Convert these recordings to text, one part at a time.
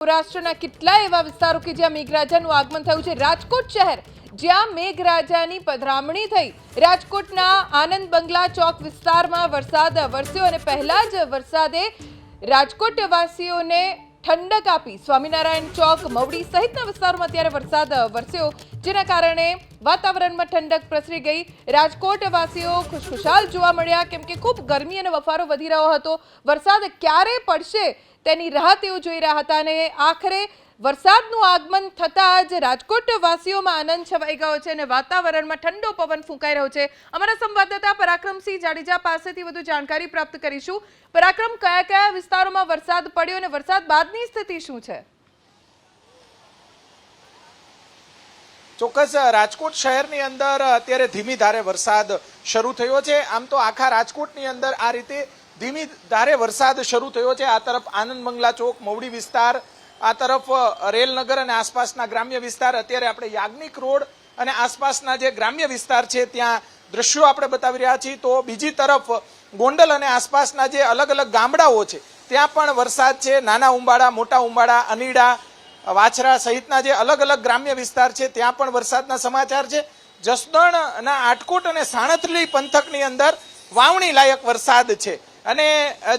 સૌરાષ્ટ્રના કેટલાય એવા વિસ્તારો કે જ્યાં મેઘરાજાનું આગમન થયું છે। રાજકોટ શહેર જ્યાં મેઘરાજાની પધરામણી થઈ। રાજકોટના આનંદ બંગલા ચોક વિસ્તારમાં વરસાદ વરસ્યો અને પહેલા જ વરસાદે રાજકોટ વાસીઓને ઠંડક આપી। સ્વામિનારાયણ ચોક મવડી સહિતના વિસ્તારોમાં અત્યારે વરસાદ વરસ્યો, જેના કારણે વાતાવરણમાં ઠંડક પ્રસરી ગઈ। રાજકોટ વાસીઓ ખુશખુશાલ જોવા મળ્યા, કેમ કે ખૂબ ગરમી અને બફારો વધી રહ્યો હતો। વરસાદ ક્યારે પડશે તેની રાહ તેઓ જોઈ રહ્યા હતા અને આખરે વરસાદનું આગમન થતાં જ રાજકોટ વાસીઓમાં આનંદ છવાઈ ગયો છે અને વાતાવરણમાં ઠંડો પવન ફૂંકાઈ રહ્યો છે। અમારા સંવાદદાતા પરાક્રમસિંહ જાડેજા પાસેથી વધુ જાણકારી પ્રાપ્ત કરીશું। પરાક્રમ, કયા કયા વિસ્તારોમાં વરસાદ પડ્યો અને વરસાદ બાદની સ્થિતિ શું છે? ચોક્કસ રાજકોટ શહેરની અંદર અત્યારે ધીમી ધારે વરસાદ શરૂ થયો છે। આમ તો આખા રાજકોટની અંદર આ રીતે ધીમી ધારે વરસાદ શરૂ થયો છે। આ તરફ આનંદ બંગલા ચોક મવડી વિસ્તાર, આ તરફ રેલનગર અને આસપાસના ગ્રામ્ય વિસ્તાર, અત્યારે આપણે યાજ્ઞિક રોડ અને આસપાસના જે ગ્રામ્ય વિસ્તાર છે ત્યાં દ્રશ્યો આપણે બતાવી રહ્યા છીએ। તો બીજી તરફ ગોંડલ અને આસપાસના જે અલગ અલગ ગામડાઓ છે ત્યાં પણ વરસાદ છે। નાના ઉંબાડા, મોટા ઉંબાડા, અનીડા, વાછરા સહિતના જે અલગ અલગ ગ્રામ્ય વિસ્તાર છે ત્યાં પણ વરસાદના સમાચાર છે। જસદણના આટકોટ અને સાણથલી પંથકની અંદર વાવણી લાયક વરસાદ છે અને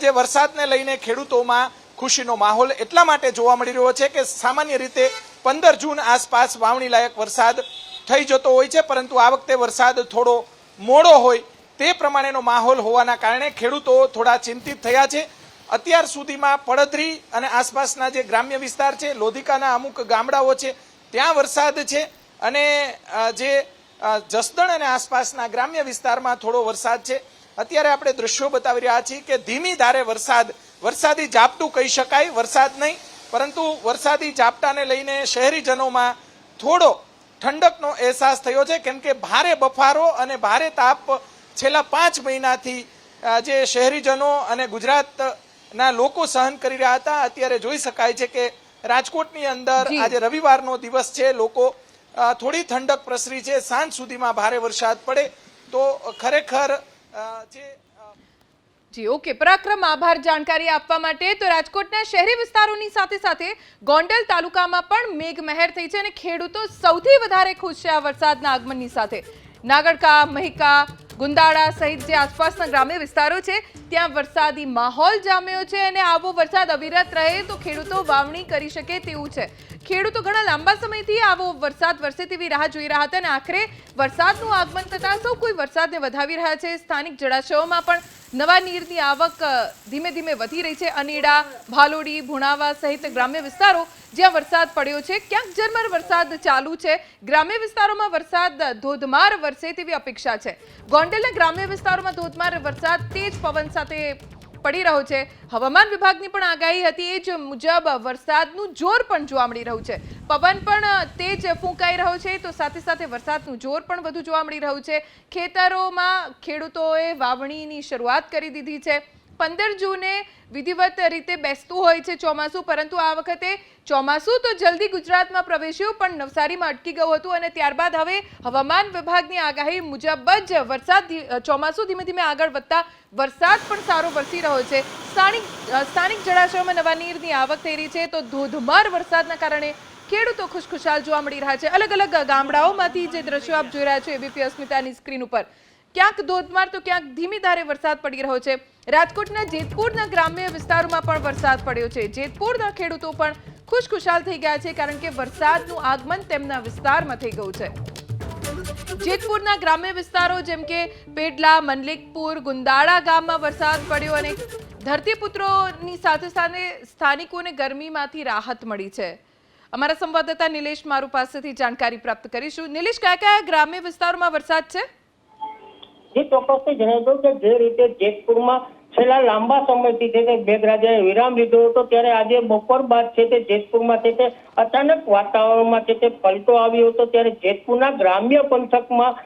જે વરસાદને લઈને ખેડૂતોમાં ખુશીનો માહોલ એટલા માટે જોવા મળી રહ્યો છે કે સામાન્ય રીતે 15 જૂન આસપાસ વાવણી લાયક વરસાદ થઈ જતો હોય છે, પરંતુ આ વખતે વરસાદ થોડો મોડો હોય તે પ્રમાણેનો માહોલ હોવાના કારણે ખેડૂતો થોડા ચિંતિત થયા છે। અત્યાર સુધીમાં પડધરી અને આસપાસના જે ગ્રામ્ય વિસ્તાર છે, લોધિકાના અમુક ગામડાઓ છે ત્યાં વરસાદ છે અને જે જસદણ અને આસપાસના ગ્રામ્ય વિસ્તારમાં થોડો વરસાદ છે। અત્યારે આપણે દ્રશ્યો બતાવી રહ્યા છીએ કે ધીમી ધારે વરસાદી ઝાપટું કહી શકાય, વરસાદ નહીં પરંતુ વરસાદી ઝાપટાને લઈને શહેરીજનોમાં થોડો ઠંડકનો અહેસાસ થયો છે, કેમ કે ભારે બફારો અને ભારે તાપ છેલ્લા 5 મહિનાથી જે શહેરીજનો અને ગુજરાતના લોકો સહન કરી રહ્યા હતા, અત્યારે જોઈ શકાય છે કે રાજકોટની અંદર આજે રવિવારનો દિવસ છે, લોકો થોડી ઠંડક પ્રસરી છે। સાંજ સુધીમાં ભારે વરસાદ પડે તો ખરેખર જી ઓકે પરાક્રમ, આભાર જાણકારી આપવા માટે। તો રાજકોટના શહેરી વિસ્તારોની સાથે સાથે ગોંડલ તાલુકામાં પણ મેઘમહેર થઈ છે અને ખેડૂતો સૌથી વધારે ખુશ છે આ વરસાદના આગમનની સાથે। નાગડકા, મહિકા, ગુંદાળા સહિત જે આસપાસના ગ્રામ્ય વિસ્તારો છે ત્યાં વરસાદી માહોલ જામ્યો છે અને આવો વરસાદ અવિરત રહે તો ખેડૂતો વાવણી કરી શકે તેવું છે। ખેડૂતો ઘણા લાંબા સમયથી આવો વરસાદ વરસે તેવી રાહ જોઈ રહ્યા હતા અને આખરે વરસાદનું આગમન થતાં સૌ કોઈ વરસાદને વધાવી રહ્યા છે। સ્થાનિક જળાશયોમાં પણ નવા નીરની આવક ધીમે ધીમે વધી રહી છે। અનીડા, ભાલોડી, ભુણાવા સહિત ગ્રામ્ય વિસ્તારો જ્યાં વરસાદ પડ્યો છે, ક્યાંક ઝરમર વરસાદ ચાલુ છે। ગ્રામ્ય વિસ્તારોમાં વરસાદ ધોધમાર વરસે તેવી અપેક્ષા છે। ગોંડલના ગ્રામ્ય વિસ્તારોમાં ધોધમાર વરસાદ તેજ પવન સાથે પડી રહ્યો છે। હવામાન વિભાગની પણ આગાહી હતી, એ જ મુજબ વરસાદનું જોર પણ જોવા મળી રહ્યું છે। પવન પણ તેજ ફૂંકાઈ રહ્યો છે તો સાથે સાથે વરસાદનું જોર પણ વધુ જોવા મળી રહ્યું છે। ખેતરોમાં ખેડૂતોએ વાવણીની શરૂઆત કરી દીધી છે। 15 જૂને વિધિવત રીતે બેસતું હોય છે ચોમાસું, પરંતુ આ વખતે ચોમાસું તો જલ્દી ગુજરાતમાં પ્રવેશ્યું પણ નવસારીમાં અટકી ગયું હતું અને ત્યારબાદ હવે હવામાન વિભાગની આગાહી મુજબ જ ચોમાસું ધીમે ધીમે આગળ વધતા વરસાદ પણ સારો વરસી રહ્યો છે। સ્થાનિક જળાશયોમાં નવા નીરની આવક થઈ રહી છે તો ધોધમાર વરસાદના કારણે ખેડૂતો ખુશખુશાલ જોવા મળી રહ્યા છે। અલગ અલગ ગામડાઓમાંથી જે દ્રશ્યો આપ જોઈ રહ્યા છો એબીપી અસ્મિતાની સ્ક્રીન ઉપર, ક્યાંક ધોધમાર તો ક્યાંક ધીમી ધારે વરસાદ પડી રહ્યો છે। રાજકોટના જેતપુરના ગ્રામ્ય વિસ્તારોમાં પણ વરસાદ પડ્યો છે। જેતપુરના ખેડૂતો પણ ખુશખુશાલ થઈ ગયા છે કારણ કે વરસાદનું આગમન તેમના વિસ્તારમાં થઈ ગયું છે। જેતપુરના ગ્રામ્ય વિસ્તારો જેમ કે પેડલા, મનલિકપુર, ગુંદાળા ગામમાં વરસાદ પડ્યો અને ધરતીપુત્રોની સાથે સાથે સ્થાનિકોને ગરમીમાંથી રાહત મળી છે। અમારા સંવાદદાતા નિલેશ મારુ પાસેથી જાણકારી પ્રાપ્ત કરીશું। નિલેશ, કયા કયા ગ્રામ્ય વિસ્તારોમાં વરસાદ છે? જે ચોક્કસથી જણાવી દઉં કે જે રીતે જેતપુરમાં છેલ્લા લાંબા સમયથી છે તે મેઘરાજાએ વિરામ લીધો હતો, ત્યારે આજે બપોર બાદ છે તે જેતપુરમાં છે તે અચાનક વાતાવરણમાં છે તે પલટો આવ્યો હતો। ત્યારે જેતપુરના ગ્રામ્ય પંથકમાં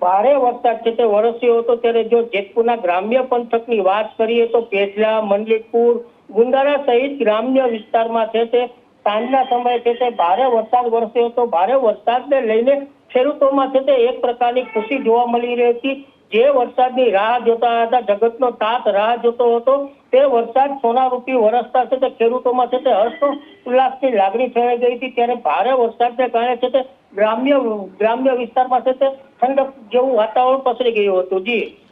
ભારે વરસાદ છે તે વરસ્યો હતો। ત્યારે જો જેતપુરના ગ્રામ્ય પંથકની વાત કરીએ તો પેજલા, મંડલિકપુર, ગુંદાળા સહિત ગ્રામ્ય વિસ્તારમાં છે તે સાંજના સમયે છે તે ભારે વરસાદ વરસ્યો હતો। ભારે વરસાદને લઈને ખેડૂતોમાં છે તે એક પ્રકારની ખુશી જોવા મળી રહી હતી। જે વરસાદની રાહ જોતા હતા, જગતનો તાત રાહ જોતો હતો, તે વરસાદ સોનારૂપી વરસતા છે તે ખેડૂતોમાં છે તે હર્ષ ઉલ્લાસની લાગણી ફેલાઈ ગઈ હતી. ત્યારે ભારે વરસાદને કારણે છે તે ગ્રામ્ય વિસ્તારમાં છે તે ઠંડક જેવું વાતાવરણ પસરી ગયું હતું. જી